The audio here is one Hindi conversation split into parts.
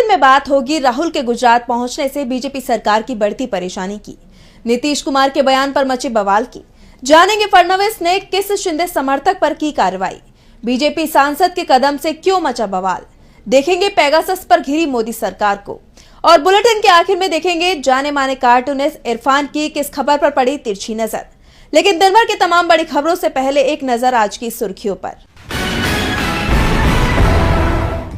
बुलेटिन में बात होगी राहुल के गुजरात पहुंचने से बीजेपी सरकार की बढ़ती परेशानी की, नीतीश कुमार के बयान पर मचे बवाल की, जानेंगे फडणवीस ने किस शिंदे समर्थक पर की कार्रवाई, बीजेपी सांसद के कदम से क्यों मचा बवाल, देखेंगे पेगासस पर घिरी मोदी सरकार को। और बुलेटिन के आखिर में देखेंगे जाने माने कार्टूनिस्ट इरफान की किस खबर पर पड़ी तिरछी नजर। लेकिन दिन भर की तमाम बड़ी खबरों से पहले एक नजर आज की सुर्खियों पर।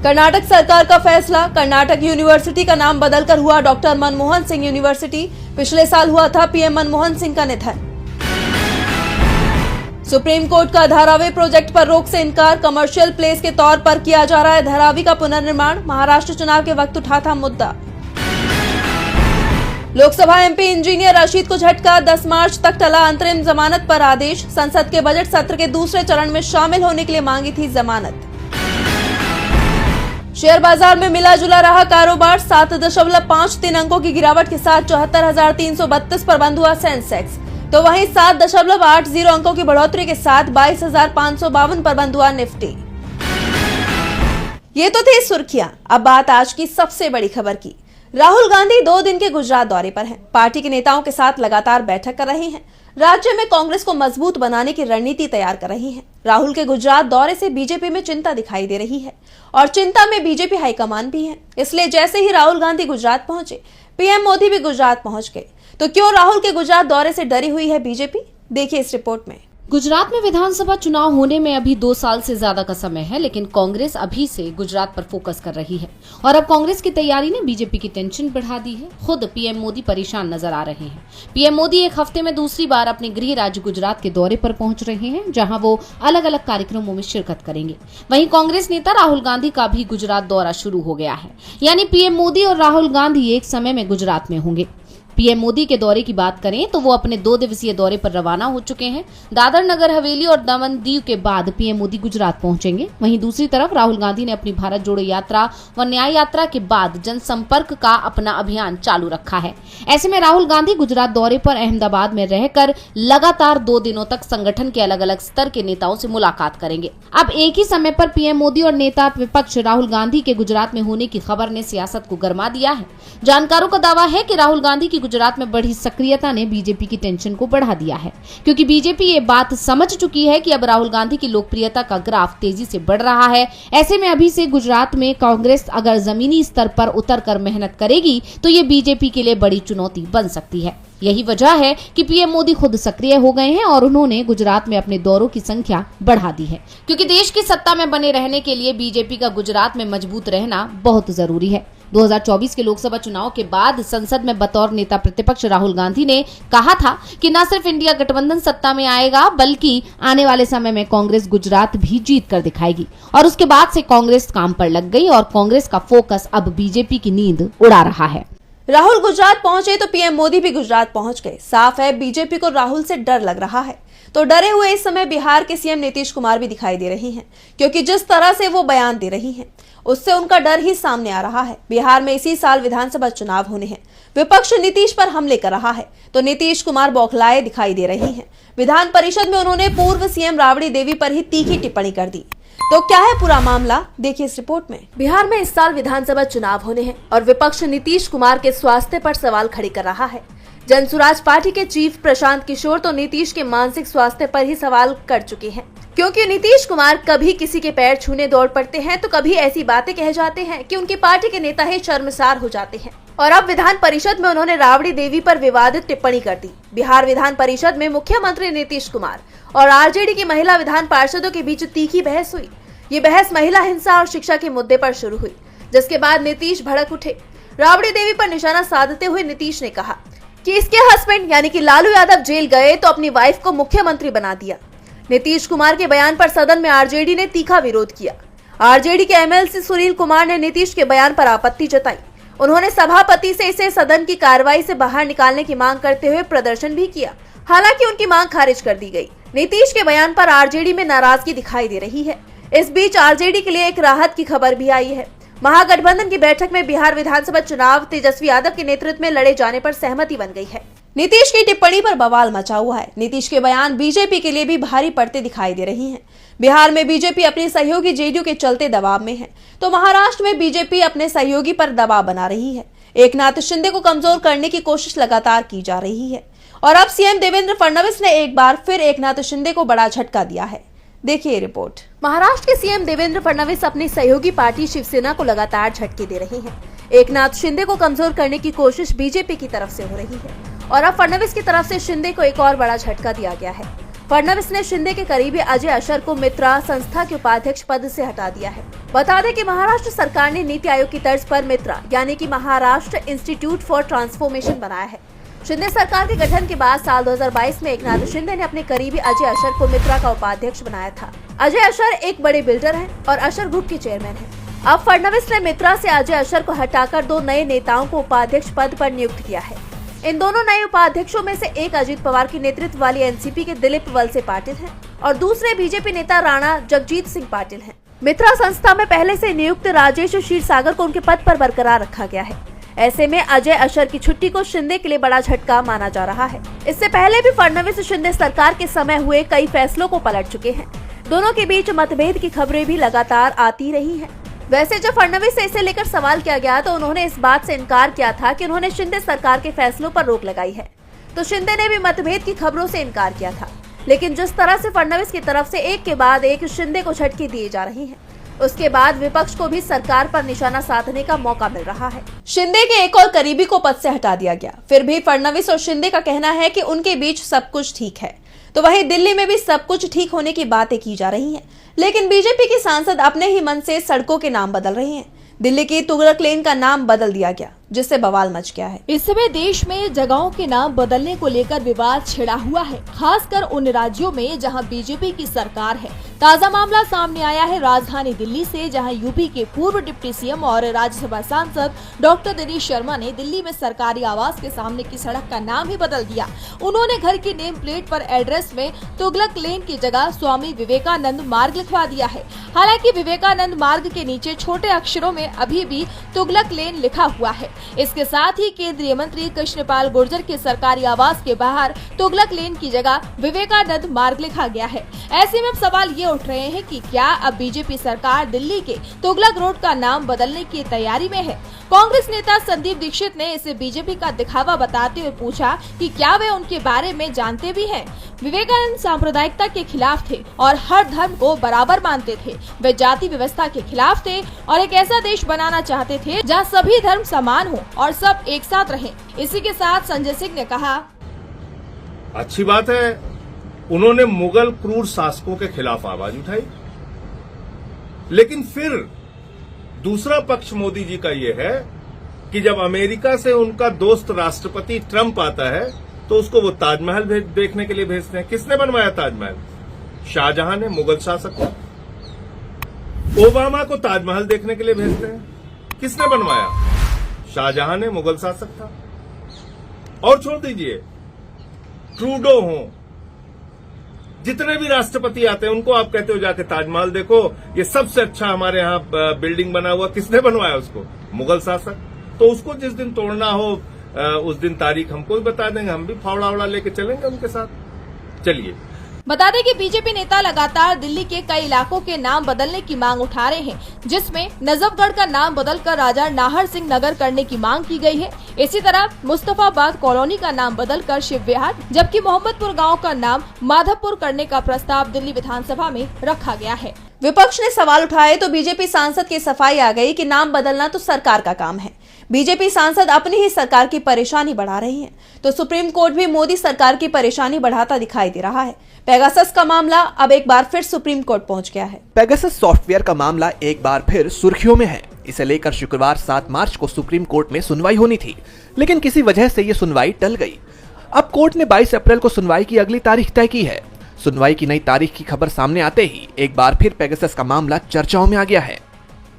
कर्नाटक सरकार का फैसला, कर्नाटक यूनिवर्सिटी का नाम बदलकर हुआ डॉक्टर मनमोहन सिंह यूनिवर्सिटी। पिछले साल हुआ था पीएम मनमोहन सिंह का निधन। सुप्रीम कोर्ट का धारावी प्रोजेक्ट पर रोक से इनकार, कमर्शियल प्लेस के तौर पर किया जा रहा है धारावी का पुनर्निर्माण। महाराष्ट्र चुनाव के वक्त उठा था मुद्दा। लोकसभा एमपी इंजीनियर रशीद को झटका, 10 मार्च तक टला अंतरिम जमानत पर आदेश। संसद के बजट सत्र के दूसरे चरण में शामिल होने के लिए मांगी थी जमानत। शेयर बाजार में मिला जुला रहा कारोबार, 7.53 अंकों की गिरावट के साथ 74,332 पर बंद हुआ सेंसेक्स, तो वहीं 7.80 अंकों की बढ़ोतरी के साथ 22,552 पर बंद हुआ निफ्टी। ये तो थी सुर्खियां। अब बात आज की सबसे बड़ी खबर की। राहुल गांधी 2 दिन के गुजरात दौरे पर हैं। पार्टी के नेताओं के साथ लगातार बैठक कर रहे हैं। राज्य में कांग्रेस को मजबूत बनाने की रणनीति तैयार कर रही है। राहुल के गुजरात दौरे से बीजेपी में चिंता दिखाई दे रही है और चिंता में बीजेपी हाईकमान भी है। इसलिए जैसे ही राहुल गांधी गुजरात पहुंचे, पीएम मोदी भी गुजरात पहुंच गए। तो क्यों राहुल के गुजरात दौरे से डरी हुई है बीजेपी, देखिए इस रिपोर्ट में। गुजरात में विधानसभा चुनाव होने में अभी 2 साल से ज्यादा का समय है, लेकिन कांग्रेस अभी से गुजरात पर फोकस कर रही है और अब कांग्रेस की तैयारी ने बीजेपी की टेंशन बढ़ा दी है। खुद पीएम मोदी परेशान नजर आ रहे हैं। पीएम मोदी एक हफ्ते में दूसरी बार अपने गृह राज्य गुजरात के दौरे पर पहुंच रहे हैं, जहां वो अलग अलग कार्यक्रमों में शिरकत करेंगे। वहीं कांग्रेस नेता राहुल गांधी का भी गुजरात दौरा शुरू हो गया है, यानी पीएम मोदी और राहुल गांधी एक समय में गुजरात में होंगे। पीएम मोदी के दौरे की बात करें तो वो अपने 2 दिवसीय दौरे पर रवाना हो चुके हैं। दादर नगर हवेली और दमन दीव के बाद पीएम मोदी गुजरात पहुंचेंगे। वहीं दूसरी तरफ राहुल गांधी ने अपनी भारत जोड़ो यात्रा व न्याय यात्रा के बाद जनसंपर्क का अपना अभियान चालू रखा है। ऐसे में राहुल गांधी गुजरात दौरे पर अहमदाबाद में रहकर लगातार 2 दिनों तक संगठन के अलग अलग स्तर के नेताओं से मुलाकात करेंगे। अब एक ही समय पर पीएम मोदी और नेता विपक्ष राहुल गांधी के गुजरात में होने की खबर ने सियासत को गरमा दिया है। जानकारों का दावा है कि राहुल गांधी की गुजरात में बढ़ी सक्रियता ने बीजेपी की टेंशन को बढ़ा दिया है, क्योंकि बीजेपी ये बात समझ चुकी है कि अब राहुल गांधी की लोकप्रियता का ग्राफ तेजी से बढ़ रहा है। ऐसे में अभी से गुजरात में कांग्रेस अगर जमीनी स्तर पर उतरकर मेहनत करेगी तो ये बीजेपी के लिए बड़ी चुनौती बन सकती है। यही वजह है कि पीएम मोदी खुद सक्रिय हो गए हैं और उन्होंने गुजरात में अपने दौरों की संख्या बढ़ा दी है, क्योंकि देश की सत्ता में बने रहने के लिए बीजेपी का गुजरात में मजबूत रहना बहुत जरूरी है। 2024 के लोकसभा चुनाव के बाद संसद में बतौर नेता प्रतिपक्ष राहुल गांधी ने कहा था कि न सिर्फ इंडिया गठबंधन सत्ता में आएगा, बल्कि आने वाले समय में कांग्रेस गुजरात भी जीत कर दिखाएगी। और उसके बाद से कांग्रेस काम पर लग गई और कांग्रेस का फोकस अब बीजेपी की नींद उड़ा रहा है। राहुल गुजरात पहुंचे तो पीएम मोदी भी गुजरात पहुंच गए। साफ है बीजेपी को राहुल से डर लग रहा है। तो डरे हुए इस समय बिहार के सीएम नीतीश कुमार भी दिखाई दे रही हैं, क्योंकि जिस तरह से वो बयान दे रही हैं उससे उनका डर ही सामने आ रहा है। बिहार में इसी साल विधानसभा चुनाव होने हैं। विपक्ष नीतीश पर हमले कर रहा है तो नीतीश कुमार बौखलाए दिखाई दे रही हैं। विधान परिषद में उन्होंने पूर्व सीएम राबड़ी देवी पर ही तीखी टिप्पणी कर दी। तो क्या है पूरा मामला, देखिए इस रिपोर्ट में। बिहार में इस साल विधानसभा चुनाव होने हैं और विपक्ष नीतीश कुमार के स्वास्थ्य पर सवाल खड़े कर रहा है। जनसुराज पार्टी के चीफ प्रशांत किशोर तो नीतीश के मानसिक स्वास्थ्य पर ही सवाल कर चुके हैं, क्योंकि नीतीश कुमार कभी किसी के पैर छूने दौड़ पड़ते हैं तो कभी ऐसी बातें कह जाते हैं कि उनकी पार्टी के नेता ही शर्मसार हो जाते हैं। और अब विधान परिषद में उन्होंने राबड़ी देवी पर विवादित टिप्पणी कर दी। बिहार विधान परिषद में मुख्यमंत्री नीतीश कुमार और आरजेडी की महिला विधान पार्षदों के बीच तीखी बहस हुई। ये बहस महिला हिंसा और शिक्षा के मुद्दे पर शुरू हुई, जिसके बाद नीतीश भड़क उठे। राबड़ी देवी पर निशाना साधते हुए नीतीश ने कहा कि इसके हस्बैंड यानी कि लालू यादव जेल गए तो अपनी वाइफ को मुख्यमंत्री बना दिया। नीतीश कुमार के बयान पर सदन में आरजेडी ने तीखा विरोध किया। आरजेडी के एमएलसी सुनील कुमार ने नीतीश के बयान पर आपत्ति जताई। उन्होंने सभापति से इसे सदन की कार्रवाई से बाहर निकालने की मांग करते हुए प्रदर्शन भी किया। हालांकि उनकी मांग खारिज कर दी गई। नीतीश के बयान पर आरजेडी में नाराजगी दिखाई दे रही है। इस बीच आरजेडी के लिए एक राहत की खबर भी आई है। महागठबंधन की बैठक में बिहार विधानसभा चुनाव तेजस्वी यादव के नेतृत्व में लड़े जाने पर सहमति बन गई है। नीतीश की टिप्पणी पर बवाल मचा हुआ है। नीतीश के बयान बीजेपी के लिए भी भारी पड़ते दिखाई दे रही हैं। बिहार में बीजेपी अपने सहयोगी जेडीयू के चलते दबाव में है, तो महाराष्ट्र में बीजेपी अपने सहयोगी पर दबाव बना रही है। एकनाथ शिंदे को कमजोर करने की कोशिश लगातार की जा रही है और अब सीएम देवेंद्र फडणवीस ने एक बार फिर एकनाथ शिंदे को बड़ा झटका दिया है। देखिए रिपोर्ट। महाराष्ट्र के सीएम देवेंद्र फडणवीस अपनी सहयोगी पार्टी शिवसेना को लगातार झटके दे रहे हैं। एकनाथ शिंदे को कमजोर करने की कोशिश बीजेपी की तरफ से हो रही है और अब फडणवीस की तरफ से शिंदे को एक और बड़ा झटका दिया गया है। फडणवीस ने शिंदे के करीबी अजय अशर को मित्रा संस्था के उपाध्यक्ष पद से हटा दिया है। बता दें कि महाराष्ट्र सरकार ने नीति आयोग की तर्ज पर मित्रा यानी कि महाराष्ट्र इंस्टीट्यूट फॉर ट्रांसफॉर्मेशन बनाया है। शिंदे सरकार के गठन के बाद साल 2022 में एकनाथ शिंदे ने अपने करीबी अजय अशर को मित्रा का उपाध्यक्ष बनाया था। अजय अशर एक बड़े बिल्डर हैं और अशर ग्रुप के चेयरमैन हैं। अब फडणवीस ने मित्रा से अजय अशर को हटाकर दो नए नेताओं को उपाध्यक्ष पद पर नियुक्त किया है। इन दोनों नए उपाध्यक्षों में से एक अजित पवार के नेतृत्व वाली एनसीपी के दिलीप वलसे पाटिल हैं और दूसरे बीजेपी नेता राणा जगजीत सिंह पाटिल हैं। मित्रा संस्था में पहले से नियुक्त राजेश क्षीरसागर को उनके पद पर बरकरार रखा गया है। ऐसे में अजय अशर की छुट्टी को शिंदे के लिए बड़ा झटका माना जा रहा है। इससे पहले भी फडणवीस शिंदे सरकार के समय हुए कई फैसलों को पलट चुके हैं। दोनों के बीच मतभेद की खबरें भी लगातार आती रही हैं। वैसे जब फडणवीस से इसे लेकर सवाल किया गया तो उन्होंने इस बात से इनकार किया था कि उन्होंने शिंदे सरकार के फैसलों पर रोक लगाई है, तो शिंदे ने भी मतभेद की खबरों से इनकार किया था। लेकिन जिस तरह से फडणवीस की तरफ से एक के बाद एक शिंदे को झटके दिए जा रहे हैं, उसके बाद विपक्ष को भी सरकार पर निशाना साधने का मौका मिल रहा है। शिंदे के एक और करीबी को पद से हटा दिया गया। फिर भी फडणवीस और शिंदे का कहना है कि उनके बीच सब कुछ ठीक है, तो वहीं दिल्ली में भी सब कुछ ठीक होने की बातें की जा रही हैं। लेकिन बीजेपी के सांसद अपने ही मन से सड़कों के नाम बदल रहे हैं। दिल्ली की तुगलक लेन का नाम बदल दिया गया, जिससे बवाल मच गया है। इस समय देश में जगहों के नाम बदलने को लेकर विवाद छिड़ा हुआ है, खासकर उन राज्यों में जहां बीजेपी की सरकार है। ताजा मामला सामने आया है राजधानी दिल्ली से, जहां यूपी के पूर्व डिप्टी सीएम और राज्यसभा सांसद डॉक्टर दिनेश शर्मा ने दिल्ली में सरकारी आवास के सामने की सड़क का नाम ही बदल दिया। उन्होंने घर की नेम प्लेट पर एड्रेस में तुगलक लेन की जगह स्वामी विवेकानंद मार्ग लिखवा दिया है। हालांकि विवेकानंद मार्ग के नीचे छोटे अक्षरों में अभी भी तुगलक लेन लिखा हुआ है। इसके साथ ही केंद्रीय मंत्री कृष्णपाल गुर्जर के सरकारी आवास के बाहर तुगलक लेन की जगह विवेकानंद मार्ग लिखा गया है। ऐसे में अब सवाल ये उठ रहे हैं कि क्या अब बीजेपी सरकार दिल्ली के तुगलक रोड का नाम बदलने की तैयारी में है। कांग्रेस नेता संदीप दीक्षित ने इसे बीजेपी का दिखावा बताते हुए पूछा कि क्या वे उनके बारे में जानते भी हैं। विवेकानंद सांप्रदायिकता के खिलाफ थे और हर धर्म को बराबर मानते थे। वे जाति व्यवस्था के खिलाफ थे और एक ऐसा देश बनाना चाहते थे जहां सभी धर्म समान हो और सब एक साथ रहें। इसी के साथ संजय सिंह ने कहा, अच्छी बात है, उन्होंने मुगल क्रूर शासकों के खिलाफ आवाज उठाई, लेकिन फिर दूसरा पक्ष मोदी जी का यह है कि जब अमेरिका से उनका दोस्त राष्ट्रपति ट्रंप आता है तो उसको वो ताजमहल देखने के लिए भेजते हैं। किसने बनवाया ताजमहल? शाहजहां ने, मुगल शासक को। ओबामा को ताजमहल देखने के लिए भेजते हैं, किसने बनवाया? शाहजहां ने, मुगल शासक था। और छोड़ दीजिए, ट्रूडो हो, जितने भी राष्ट्रपति आते हैं उनको आप कहते हो जाके ताजमहल देखो, ये सबसे अच्छा हमारे यहाँ बिल्डिंग बना हुआ, किसने बनवाया उसको? मुगल शासक। तो उसको जिस दिन तोड़ना हो उस दिन तारीख हमको भी बता देंगे, हम भी फावड़ा वड़ा लेके चलेंगे उनके साथ। चलिए। बता दें कि बीजेपी नेता लगातार दिल्ली के कई इलाकों के नाम बदलने की मांग उठा रहे हैं, जिसमें नजफगढ़ का नाम बदलकर राजा नाहर सिंह नगर करने की मांग की गई है। इसी तरह मुस्तफाबाद कॉलोनी का नाम बदलकर शिव विहार, जबकि मोहम्मदपुर गांव का नाम माधवपुर करने का प्रस्ताव दिल्ली विधानसभा में रखा गया है। विपक्ष ने सवाल उठाए तो बीजेपी सांसद की सफाई आ गई कि नाम बदलना तो सरकार का काम है। बीजेपी सांसद अपनी ही सरकार की परेशानी बढ़ा रही हैं, तो सुप्रीम कोर्ट भी मोदी सरकार की परेशानी बढ़ाता दिखाई दे रहा है। पेगासस का मामला अब एक बार फिर सुप्रीम कोर्ट पहुंच गया है। पेगासस सॉफ्टवेयर का मामला एक बार फिर सुर्खियों में है। इसे लेकर शुक्रवार 7 मार्च को सुप्रीम कोर्ट में सुनवाई होनी थी, लेकिन किसी वजह से ये सुनवाई टल गई। अब कोर्ट ने 22 अप्रैल को सुनवाई की अगली तारीख तय की है। सुनवाई की नई तारीख की खबर सामने आते ही एक बार फिर पेगासस का मामला चर्चाओं में आ गया है।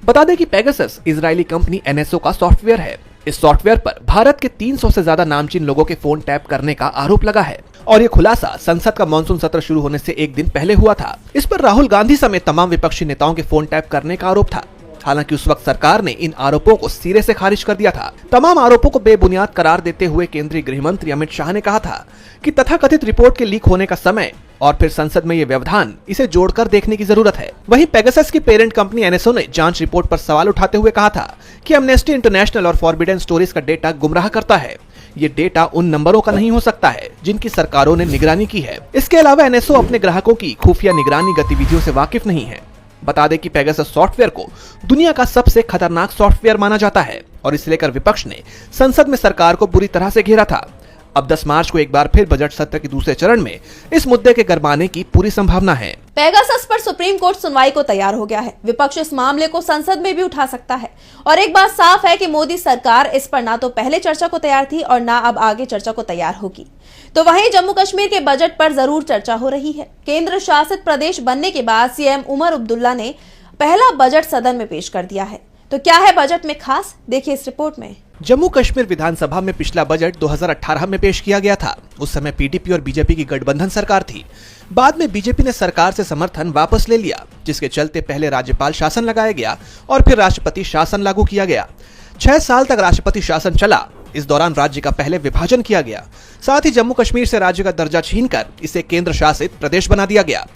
बता दें कि पेगासस इजरायली कंपनी NSO का सॉफ्टवेयर है। इस सॉफ्टवेयर पर भारत के 300 से ज्यादा नामचीन लोगों के फोन टैप करने का आरोप लगा है और ये खुलासा संसद का मानसून सत्र शुरू होने से एक दिन पहले हुआ था। इस पर राहुल गांधी समेत तमाम विपक्षी नेताओं के फोन टैप करने का आरोप था। हालांकि उस वक्त सरकार ने इन आरोपों को सिरे से खारिज कर दिया था। तमाम आरोपों को बेबुनियाद करार देते हुए केंद्रीय गृह मंत्री अमित शाह ने कहा था कि तथाकथित रिपोर्ट के लीक होने का समय और फिर संसद में ये व्यवधान, इसे जोड़कर देखने की जरूरत है। वहीं पेगासस की पेरेंट कंपनी एनएसओ ने जांच रिपोर्ट पर सवाल उठाते हुए कहा था कि एमनेस्टी इंटरनेशनल और फॉरबिडन स्टोरीज का डेटा गुमराह करता है। ये डेटा उन नंबरों का नहीं हो सकता है जिनकी सरकारों ने निगरानी की है। इसके अलावा एनएसओ अपने ग्राहकों की खुफिया निगरानी गतिविधियों से वाकिफ नहीं है। बता दें कि पेगासस सॉफ्टवेयर को दुनिया का सबसे खतरनाक सॉफ्टवेयर माना जाता है और इसे लेकर विपक्ष ने संसद में सरकार को बुरी तरह से घेरा था। अब 10 मार्च को एक बार फिर बजट सत्र के दूसरे चरण में इस मुद्दे के गरमाने की पूरी संभावना है। पेगासस पर सुप्रीम कोर्ट सुनवाई को तैयार हो गया है। विपक्ष इस मामले को संसद में भी उठा सकता है और एक बात साफ है कि मोदी सरकार इस पर ना तो पहले चर्चा को तैयार थी और ना अब आगे चर्चा को तैयार होगी। तो वहीं जम्मू कश्मीर के बजट पर जरूर चर्चा हो रही है। केंद्र शासित प्रदेश बनने के बाद सीएम उमर अब्दुल्ला ने पहला बजट सदन में पेश कर दिया है। तो क्या है बजट में खास, देखिए इस रिपोर्ट में। जम्मू कश्मीर विधानसभा में पिछला बजट 2018 में पेश किया गया था। उस समय पीडीपी और बीजेपी की गठबंधन सरकार थी। बाद में बीजेपी ने सरकार से समर्थन वापस ले लिया, जिसके चलते पहले राज्यपाल शासन लगाया गया और फिर राष्ट्रपति शासन लागू किया गया। 6 साल तक राष्ट्रपति शासन चला। इस दौरान राज्य का पहले विभाजन किया गया। साथ ही जम्मू कश्मीर से राज्य का दर्जा छीनकर इसे केंद्र शासित प्रदेश बना दिया गया।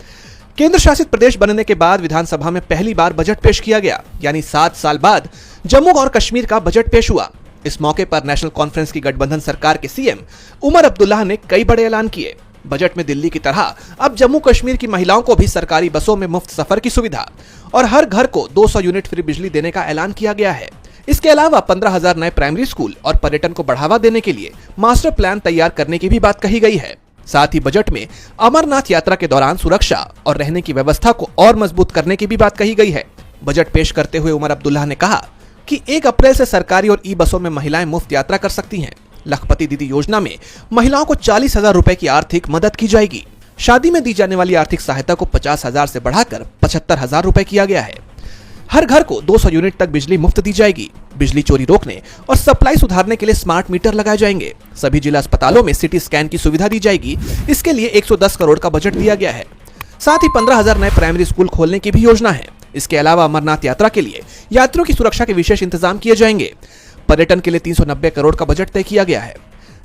केंद्र शासित प्रदेश बनने के बाद विधानसभा में पहली बार बजट पेश किया गया, यानी 7 साल बाद जम्मू और कश्मीर का बजट पेश हुआ। इस मौके पर नेशनल कॉन्फ्रेंस की गठबंधन सरकार के सीएम उमर अब्दुल्ला ने कई बड़े ऐलान किए। बजट में दिल्ली की तरह अब जम्मू कश्मीर की महिलाओं को भी सरकारी बसों में मुफ्त सफर की सुविधा और हर घर को 200 यूनिट फ्री बिजली देने का ऐलान किया गया है। इसके अलावा 15,000 नए प्राइमरी स्कूल और पर्यटन को बढ़ावा देने के लिए मास्टर प्लान तैयार करने की भी बात कही गई है। साथ ही बजट में अमरनाथ यात्रा के दौरान सुरक्षा और रहने की व्यवस्था को और मजबूत करने की भी बात कही गई है। बजट पेश करते हुए उमर अब्दुल्ला ने कहा कि 1 अप्रैल से सरकारी और ई बसों में महिलाएं मुफ्त यात्रा कर सकती हैं। लखपति दीदी योजना में महिलाओं को 40,000 रुपए की आर्थिक मदद की जाएगी। शादी में दी जाने वाली आर्थिक सहायता को 50,000 से बढ़ाकर 75,000 रुपए किया गया है। हर घर को 200 यूनिट तक बिजली मुफ्त दी जाएगी। बिजली चोरी रोकने और सप्लाई सुधारने के लिए स्मार्ट मीटर लगाए जाएंगे। सभी जिला अस्पतालों में सिटी स्कैन की सुविधा दी जाएगी। इसके लिए 110 करोड़ का बजट दिया गया है। साथ ही 15,000 नए प्राइमरी स्कूल खोलने की भी योजना है। इसके अलावा अमरनाथ यात्रा के लिए यात्रियों की सुरक्षा के विशेष इंतजाम किए जाएंगे। पर्यटन के लिए 390 करोड़ का बजट तय किया गया है।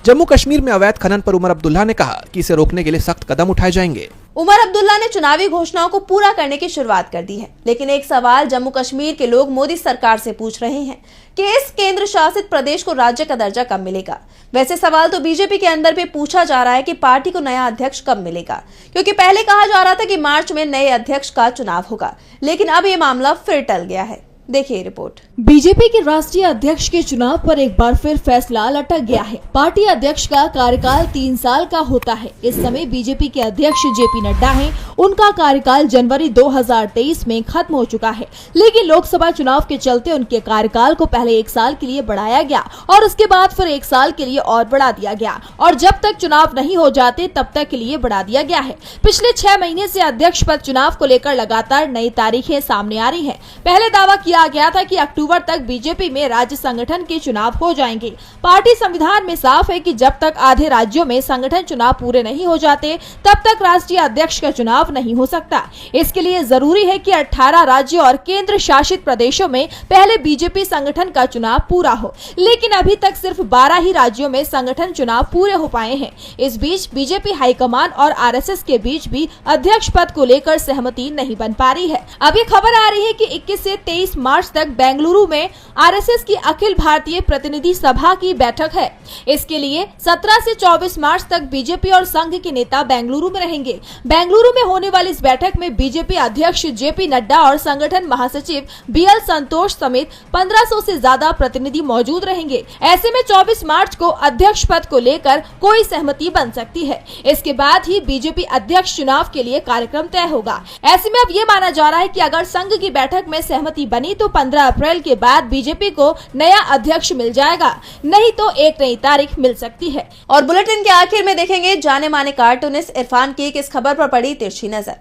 जम्मू कश्मीर में अवैध खनन पर उमर अब्दुल्ला ने कहा कि इसे रोकने के लिए सख्त कदम उठाए जाएंगे। उमर अब्दुल्ला ने चुनावी घोषणाओं को पूरा करने की शुरुआत कर दी है, लेकिन एक सवाल जम्मू कश्मीर के लोग मोदी सरकार से पूछ रहे हैं कि इस केंद्र शासित प्रदेश को राज्य का दर्जा कब मिलेगा। वैसे सवाल तो बीजेपी के अंदर भी पूछा जा रहा है कि पार्टी को नया अध्यक्ष कब मिलेगा, क्योंकि पहले कहा जा रहा था कि मार्च में नए अध्यक्ष का चुनाव होगा, लेकिन अब ये मामला फिर टल गया है। देखिए रिपोर्ट। बीजेपी के राष्ट्रीय अध्यक्ष के चुनाव पर एक बार फिर फैसला लटक गया है। पार्टी अध्यक्ष का कार्यकाल 3 साल का होता है। इस समय बीजेपी के अध्यक्ष जेपी नड्डा हैं। उनका कार्यकाल जनवरी 2023 में खत्म हो चुका है, लेकिन लोकसभा चुनाव के चलते उनके कार्यकाल को पहले 1 साल के लिए बढ़ाया गया और उसके बाद फिर 1 साल के लिए और बढ़ा दिया गया और जब तक चुनाव नहीं हो जाते तब तक के लिए बढ़ा दिया गया है। पिछले 6 महीने से अध्यक्ष पद चुनाव को लेकर लगातार नई तारीखें सामने आ रही है। पहले दावा किया गया था कि अक्टूबर तक बीजेपी में राज्य संगठन के चुनाव हो जाएंगे। पार्टी संविधान में साफ है कि जब तक आधे राज्यों में संगठन चुनाव पूरे नहीं हो जाते तब तक राष्ट्रीय अध्यक्ष का चुनाव नहीं हो सकता। इसके लिए जरूरी है कि 18 राज्यों और केंद्र शासित प्रदेशों में पहले बीजेपी संगठन का चुनाव पूरा हो, लेकिन अभी तक सिर्फ 12 ही राज्यों में संगठन चुनाव पूरे हो पाए हैं। इस बीच बीजेपी हाईकमान और आरएसएस के बीच भी अध्यक्ष पद को लेकर सहमति नहीं बन पा रही है। अब ये खबर आ रही है कि 21 से 23 मार्च तक बेंगलुरु में आरएसएस की अखिल भारतीय प्रतिनिधि सभा की बैठक है। इसके लिए 17 से 24 मार्च तक बीजेपी और संघ के नेता बेंगलुरु में रहेंगे। बेंगलुरु में होने वाली इस बैठक में बीजेपी अध्यक्ष जेपी नड्डा और संगठन महासचिव बीएल संतोष समेत 1500 से ज्यादा प्रतिनिधि मौजूद रहेंगे। ऐसे में 24 मार्च को अध्यक्ष पद को लेकर कोई सहमति बन सकती है। इसके बाद ही बीजेपी अध्यक्ष चुनाव के लिए कार्यक्रम तय होगा। ऐसे में अब ये माना जा रहा है कि अगर संघ की बैठक में सहमति बनी तो 15 अप्रैल के बाद बीजेपी को नया अध्यक्ष मिल जाएगा, नहीं तो एक नई तारीख मिल सकती है। और बुलेटिन के आखिर में देखेंगे जाने माने कार्टूनिस्ट इरफान की किस खबर पर पड़ी तिरछी नजर।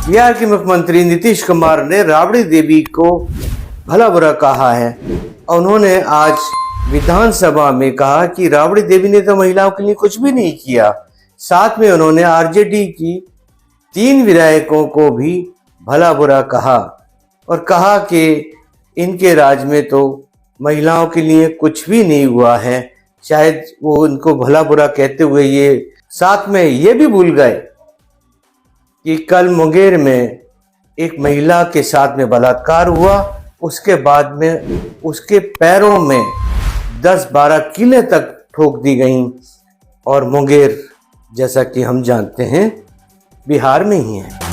बिहार के मुख्यमंत्री नीतीश कुमार ने राबड़ी देवी को भला बुरा कहा है। उन्होंने आज विधानसभा में कहा कि राबड़ी देवी ने तो महिलाओं के लिए कुछ भी नहीं किया। साथ में उन्होंने आरजेडी की 3 विधायकों को भी भला बुरा कहा और कहा कि इनके राज में तो महिलाओं के लिए कुछ भी नहीं हुआ है। शायद वो उनको भला बुरा कहते हुए ये साथ में ये भी भूल गए कि कल मुंगेर में एक महिला के साथ में बलात्कार हुआ, उसके बाद में उसके पैरों में 10-12 कीलें तक ठोक दी गईं और मुंगेर जैसा कि हम जानते हैं बिहार में ही है।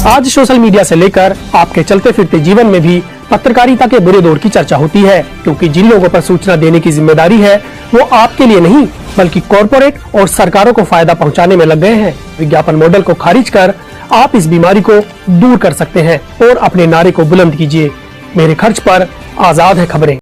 आज सोशल मीडिया से लेकर आपके चलते फिरते जीवन में भी पत्रकारिता के बुरे दौर की चर्चा होती है, क्योंकि जिन लोगों पर सूचना देने की जिम्मेदारी है वो आपके लिए नहीं बल्कि कॉरपोरेट और सरकारों को फायदा पहुंचाने में लग गए हैं। विज्ञापन मॉडल को खारिज कर आप इस बीमारी को दूर कर सकते हैं और अपने नारे को बुलंद कीजिए। मेरे खर्च पर आजाद है खबरें।